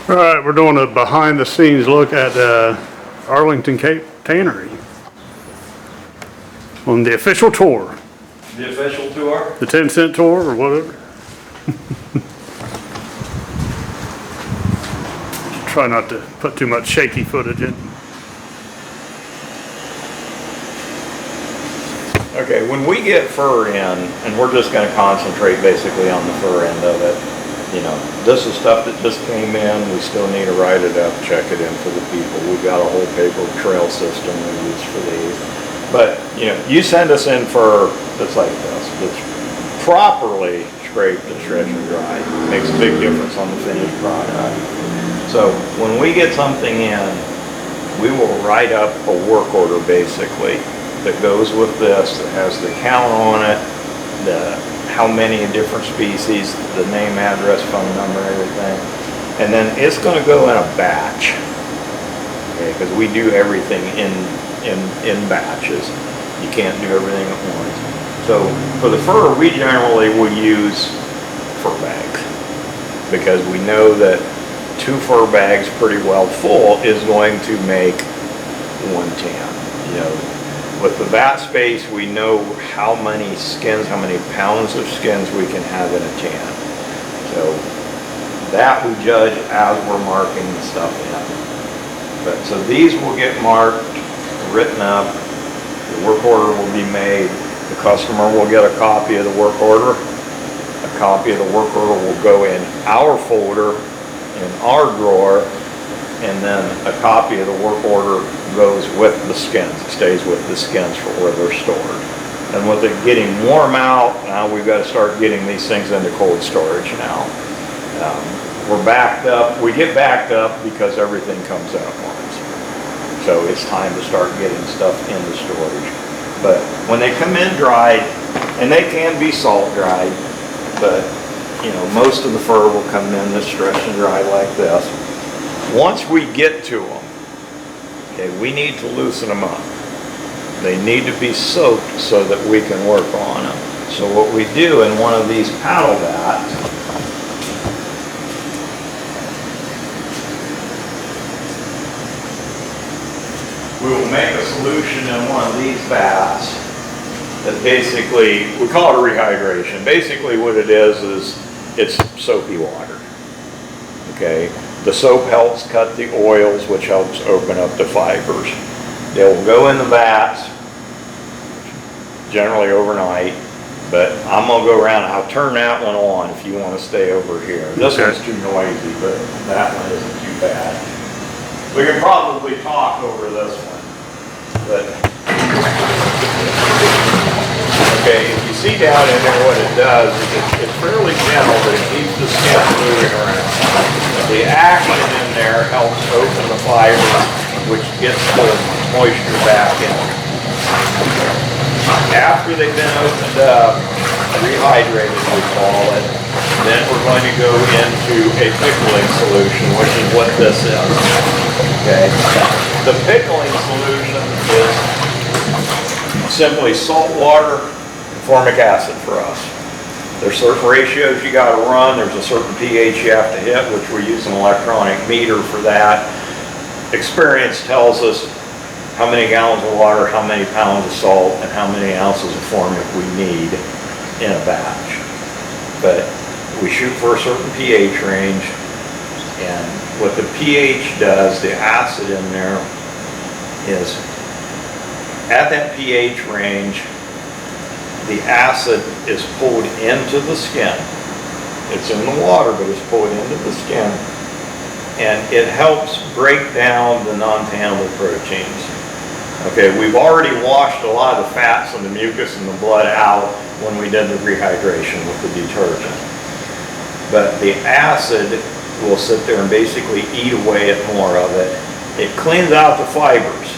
All right, we're doing a behind the scenes look at Arlington Cape Tannery on the official tour, The official tour? the 10-cent tour or whatever. Try not to put too much shaky footage in. Okay, when we get fur in, and we're just gonna concentrate basically on the fur end of it, you know, this is stuff that just came in, we still need to write it up, check it in for the people. We've got a whole paper trail system we use for these. But, you know, you send us in fur that's like this, that's properly scraped and stretched and dried. Makes a big difference on the finished product. So when we get something in, we will write up a work order basically that goes with this, that has the count on it, how many different species, the name, address, phone number, everything. And then it's going to go in a batch, okay, because we do everything in batches. You can't do everything at once. So for the fur, we generally will use fur bags because we know that 2 fur bags pretty well full is going to make 1 tan. You know, with the vat space, we know how many skins, how many pounds of skins we can have in a tan. So that we judge as we're marking the stuff in. But so these will get marked, written up, the work order will be made, the customer will get a copy of the work order, a copy of the work order will go in our folder, in our drawer, and then a copy of the work order goes with the skins. It stays with the skins for where they're stored. And with it getting warm out, now we've got to start getting these things into cold storage now. We're backed up. We get backed up because everything comes out at once. So it's time to start getting stuff into storage. But when they come in dried, and they can be salt dried, but you know, most of the fur will come in this stretched and dried like this. Once we get to them, okay, we need to loosen them up. They need to be soaked so that we can work on them. So what we do in one of these paddle vats, we will make a solution in one of these vats that basically, we call it a rehydration. Basically what it is it's soapy water, okay? The soap helps cut the oils, which helps open up the fibers. They'll go in the vats, generally overnight, but I'm gonna go around, I'll turn that one on if you wanna stay over here. This one's too noisy, but that one isn't too bad. We can probably talk over this one, but okay, if you see down in there what it does, it's fairly gentle, but it keeps the skin moving around. The action in there helps open the fiber, which gets the moisture back in. After they've been opened up, rehydrated we call it, then we're going to go into a pickling solution, which is what this is. Okay. The pickling solution is simply salt water and formic acid for us. There's certain ratios you got to run. There's a certain pH you have to hit, which we use an electronic meter for that. Experience tells us how many gallons of water, how many pounds of salt, and how many ounces of formic we need in a batch. But we shoot for a certain pH range, and what the pH does, the acid in there, is at that pH range, the acid is pulled into the skin. It's in the water, but it's pulled into the skin. And it helps break down the non-tannable proteins. Okay, we've already washed a lot of the fats and the mucus and the blood out when we did the rehydration with the detergent. But the acid will sit there and basically eat away at more of it. It cleans out the fibers.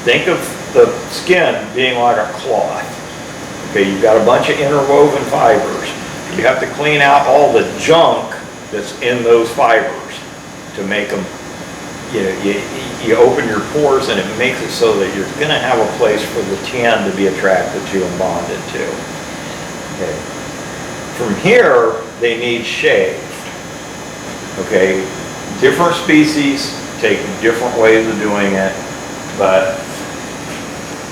Think of the skin being like a cloth. Okay, you've got a bunch of interwoven fibers. You have to clean out all the junk that's in those fibers to make them, you open your pores and it makes it so that you're going to have a place for the tan to be attracted to and bonded to. Okay. From here, they need shaved. Okay, Different species take different ways of doing it, but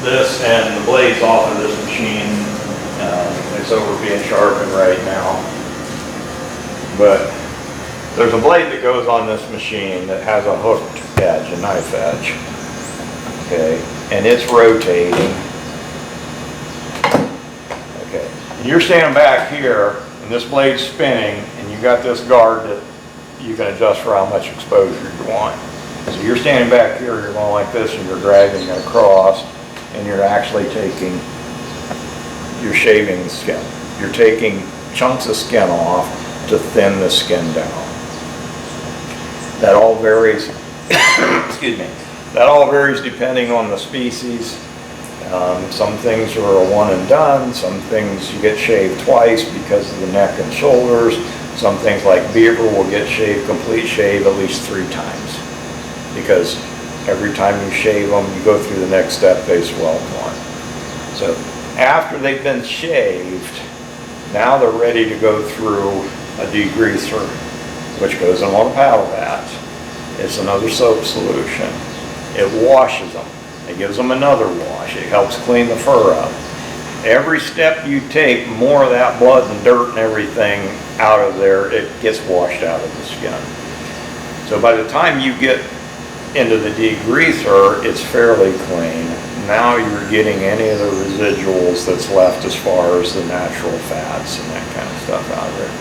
this and the blades off of this machine, it's over being sharpened right now. But there's a blade that goes on this machine that has a hooked edge, a knife edge, okay, and it's rotating. Okay, and you're standing back here, and this blade's spinning, and you got this guard that you can adjust for how much exposure you want. So you're standing back here, you're going like this, and you're dragging it across, and you're actually you're shaving the skin. You're taking chunks of skin off to thin the skin down. That all varies, excuse me, that all varies depending on the species. Some things are a one and done, some things you get shaved twice because of the neck and shoulders. Some things like beaver will get shaved, complete shave at least 3 times. Because every time you shave them, you go through the next step, they swell one. So after they've been shaved, now they're ready to go through a degreaser, which goes in one paddle vat. It's another soap solution. It washes them. It gives them another wash. It helps clean the fur up. Every step you take, more of that blood and dirt and everything out of there, it gets washed out of the skin. So by the time you get into the degreaser, it's fairly clean. Now you're getting any of the residuals that's left as far as the natural fats and that kind of stuff out of there.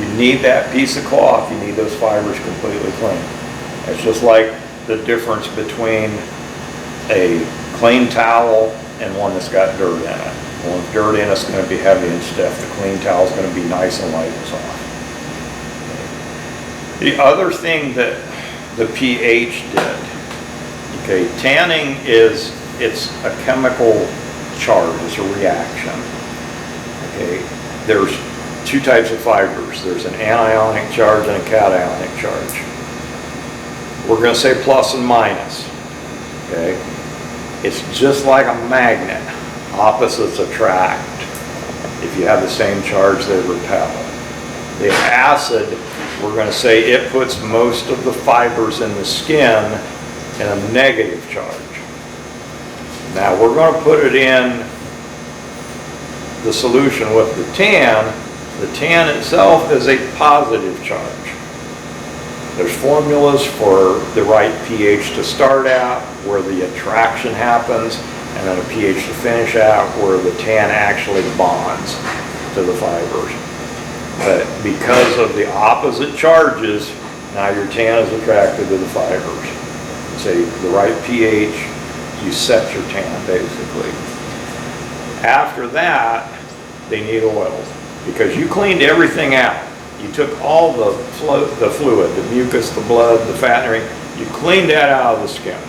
You need that piece of cloth, you need those fibers completely clean. It's just like the difference between a clean towel and one that's got dirt in it. The one with dirt in it's going to be heavy and stiff. The clean towel is going to be nice and light and soft. The other thing that the pH did, okay, tanning it's a chemical charge, it's a reaction. Okay, there's 2 types of fibers. There's an anionic charge and a cationic charge. We're going to say plus and minus. Okay, it's just like a magnet. Opposites attract. If you have the same charge, they repel. The acid, we're going to say it puts most of the fibers in the skin in a negative charge. Now we're going to put it in the solution with the tan. The tan itself is a positive charge. There's formulas for the right pH to start at, where the attraction happens, and then a pH to finish at, where the tan actually bonds to the fibers. But because of the opposite charges, now your tan is attracted to the fibers. Say the right pH, you set your tan basically. After that, they need oil, because you cleaned everything out. You took all the fluid, the mucus, the blood, the fat, and everything. You cleaned that out of the skin.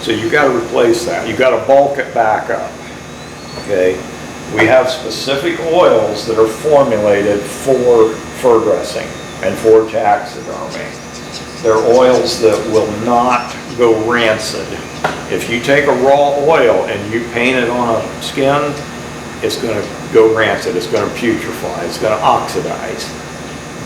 So you got to replace that. You got to bulk it back up. Okay. We have specific oils that are formulated for fur dressing and for taxidermy. They're oils that will not go rancid. If you take a raw oil and you paint it on a skin, it's going to go rancid, it's going to putrefy, it's going to oxidize.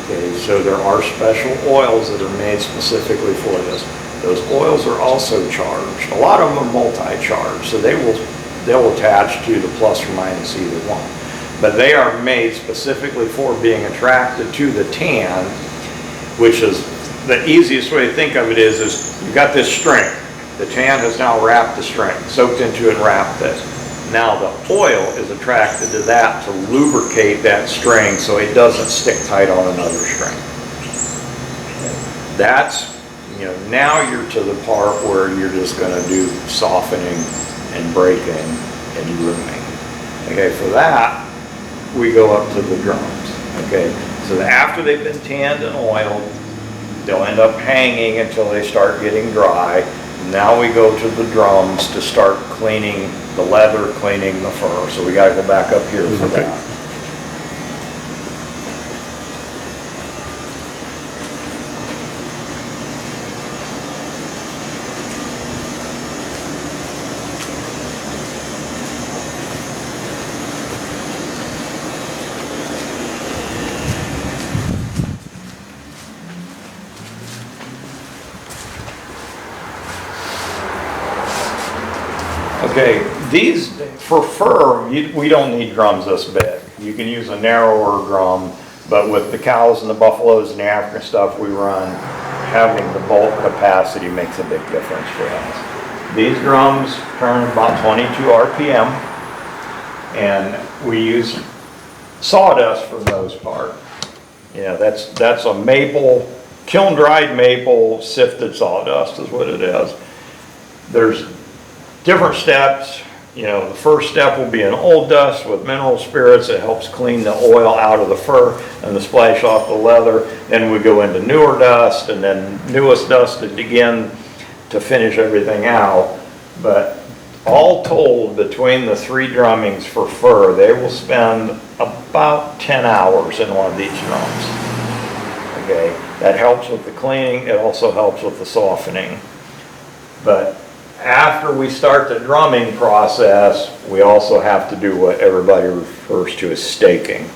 Okay, so there are special oils that are made specifically for this. Those oils are also charged. A lot of them are multi-charged, so they'll attach to the plus or minus either one. But they are made specifically for being attracted to the tan, which is the easiest way to think of it is you've got this string. The tan has now wrapped the string, soaked into it and wrapped it. Now the oil is attracted to that to lubricate that string so it doesn't stick tight on another string. That's, now you're to the part where you're just going to do softening and breaking and grooming. Okay, for that, we go up to the drums. Okay, so after they've been tanned and oiled, they'll end up hanging until they start getting dry. Now we go to the drums to start cleaning the leather, cleaning the fur. So we got to go back up here for that. Okay, these, for fur, we don't need drums this big. You can use a narrower drum, but with the cows and the buffaloes and the African stuff we run, having the bulk capacity makes a big difference for us. These drums turn about 22 RPM, and we use sawdust for the most part. Yeah, that's a maple, kiln-dried maple sifted sawdust is what it is. There's different steps. You know, the first step will be an old dust with mineral spirits that helps clean the oil out of the fur and the splash off the leather. Then we go into newer dust and then newest dust again to finish everything out. But all told, between the 3 drummings for fur, they will spend about 10 hours in one of these drums. Okay, that helps with the cleaning. It also helps with the softening. But after we start the drumming process, we also have to do what everybody refers to as staking.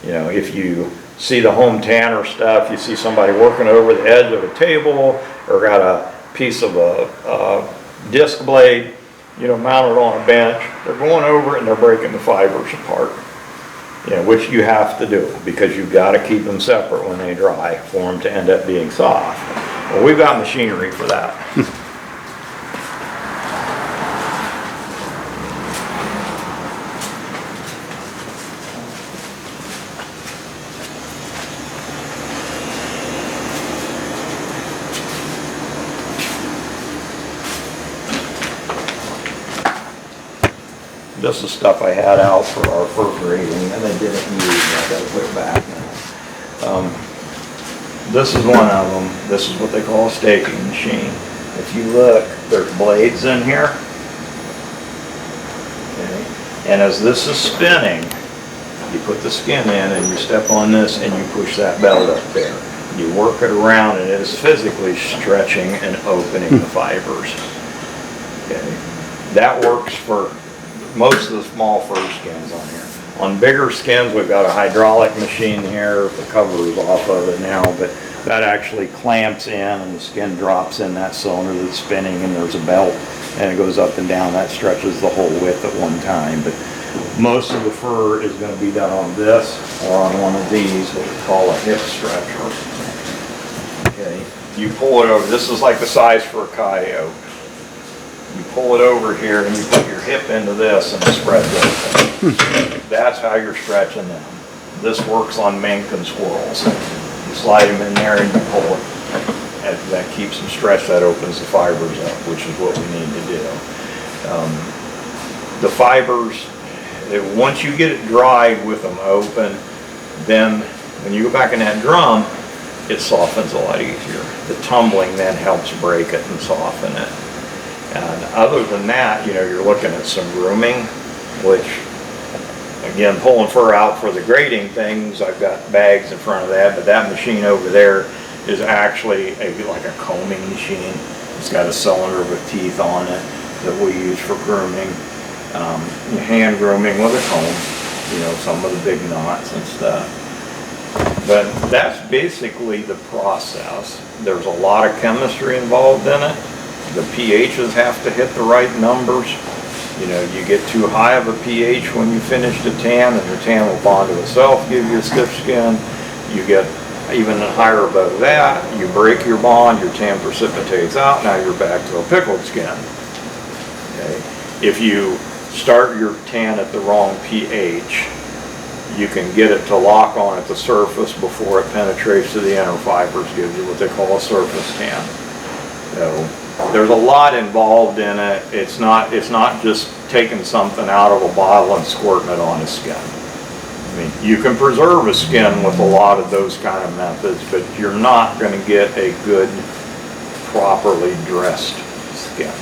You know, if you see the home tanner stuff, you see somebody working over the edge of a table or got a piece of a disc blade, you know, mounted on a bench, they're going over it and they're breaking the fibers apart. You know, which you have to do because you've got to keep them separate when they dry for them to end up being soft. Well, we've got machinery for that. This is stuff I had out for our fur grading and they didn't use, I gotta put it back now. This is one of them. This is what they call a staking machine. If you look, there's blades in here. Okay. And as this is spinning, you put the skin in and you step on this and you push that belt up there. You work it around and it is physically stretching and opening the fibers. Okay. That works for most of the small fur skins on here. On bigger skins, we've got a hydraulic machine here. The cover is off of it now, but that actually clamps in and the skin drops in that cylinder that's spinning and there's a belt and it goes up and down. That stretches the whole width at one time. But most of the fur is going to be done on this or on one of these, what we call a hip stretcher. Okay, you pull it over. This is like the size for a coyote. You pull it over here and you put your hip into this and it spreads open. That's how you're stretching them. This works on mink and squirrels. You slide them in there and you pull it. And that keeps them stretched. That opens the fibers up, which is what we need to do. The fibers, once you get it dried with them open, then when you go back in that drum, it softens a lot easier. The tumbling then helps break it and soften it. And other than that, you know, you're looking at some grooming, which, again, pulling fur out for the grading things, I've got bags in front of that, but that machine over there is actually like a combing machine. It's got a cylinder with teeth on it that we use for grooming. Hand grooming with a comb, you know, some of the big knots and stuff. But that's basically the process. There's a lot of chemistry involved in it. The pHs have to hit the right numbers. You know, you get too high of a pH when you finish the tan, and the tan will bond to itself, give you a stiff skin. You get even higher above that, you break your bond, your tan precipitates out, now you're back to a pickled skin. Okay. If you start your tan at the wrong pH, you can get it to lock on at the surface before it penetrates to the inner fibers, gives you what they call a surface tan. So, there's a lot involved in it. It's not just taking something out of a bottle and squirting it on a skin. I mean, you can preserve a skin with a lot of those kind of methods, but you're not going to get a good, properly dressed skin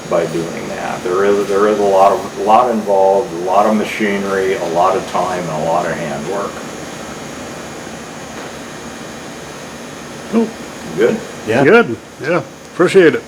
by doing that. There is a lot involved, a lot of machinery, a lot of time, and a lot of handwork. Cool. Good? Yeah. Good. Yeah. Appreciate it.